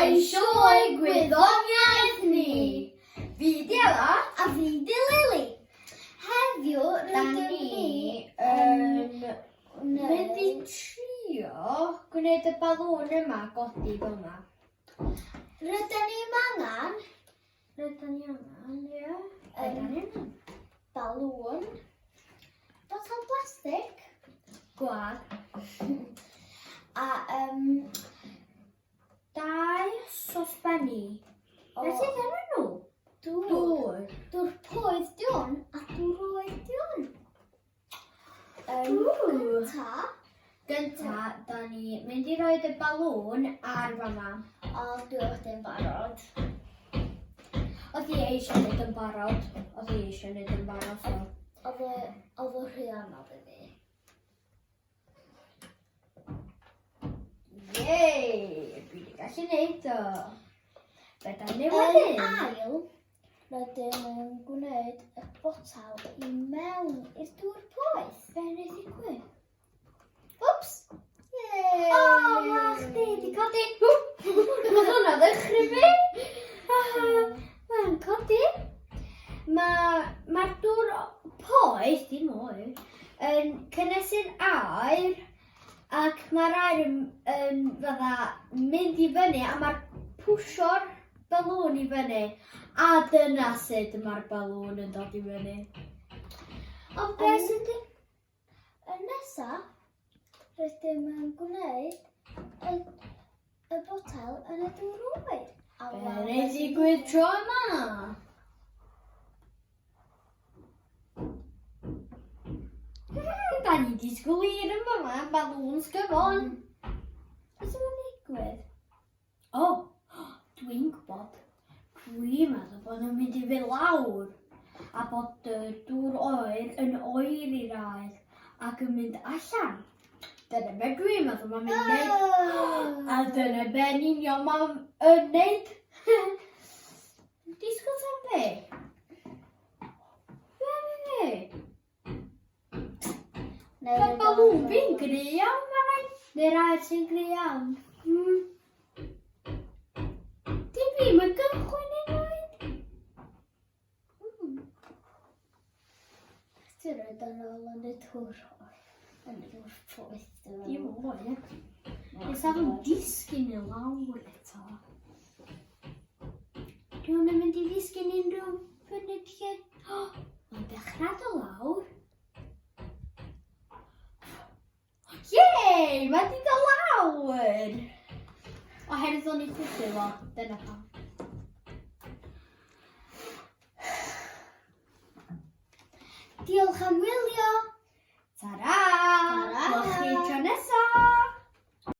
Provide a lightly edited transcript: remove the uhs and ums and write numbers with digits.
o'i sioe gwyddoniaeth ni. Fi di Ella. A fi di Lily. Heddiw Da rydym ni ni mynd i trio gwneud y balwn yma godi fel yma. Rydym ni angen Rydyn ni angen, ie. Rydyn Rydyn ni angen. balwn, botel plastig Gwad. a Dau sosbenni. O- Beth sydd yn nhw? dŵr. Dŵr poeth diwn a dŵr oedd diwn. Dŵr. Gynta, Gynta, da ni mynd i roed y balwn ar fama. o dŵr dim barod. Oedd hi eisiau neud yn barod. Oedd hi eisiau neud yn barod. So. Oedd o rhy anodd i fi. Yey! Dwi wedi gallu neud o. Fe da ni Yn wedyn. ail, rydym yn gwneud y botal i mewn i'r dŵr poeth. Fe wneud ddigwydd? Whoops! Yay! O, ma chdi di codi. Oedd hwnna ddechrau fi. Mae'n codi. Mae'r dŵr poeth, dim oer, yn cynnesu'r aer ac mae'r aer yn fydda mynd i fyny a mae'r pwsio'r balwn i fyny a dyna sut mae'r balwn yn dod i fyny. O beth sydd di? Y nesaf, rydym yn gwneud y botel yn y dŵr oer. A Be fel wneud ddigwydd tro yma? Da ni di sgwlir yn fyma, balwns gyfon. Beth yw'n digwydd? O, dwi'n gwybod. Dwi'n meddwl bod nhw'n mynd i fynd lawr a bod y dŵr oer yn oer i'r aer ac yn mynd allan. Dyna be dwi'n meddwl mae'n mynd i wneud. A dyna be yn union mae'n wneud. Disgwyl tan be? Be am i wneud? Mae'r balwn fi'n gry iawn, mae rhaid. Neu'r aer sy'n gry iawn. Dim fi, mae gychwyn i'n oed. Ti'n rhaid yn ôl yn y dŵr oer. Yn y dŵr poeth. Dim oed. Nes am disgyn i lawr eto. Dwi'n mynd i ddisgyn unrhyw funud lle. Mae'n dechrau do lawr. Yey! Mae di do lawr! Oherwydd o'n i pwysio fo. Dyna pam. Diolch am wylio!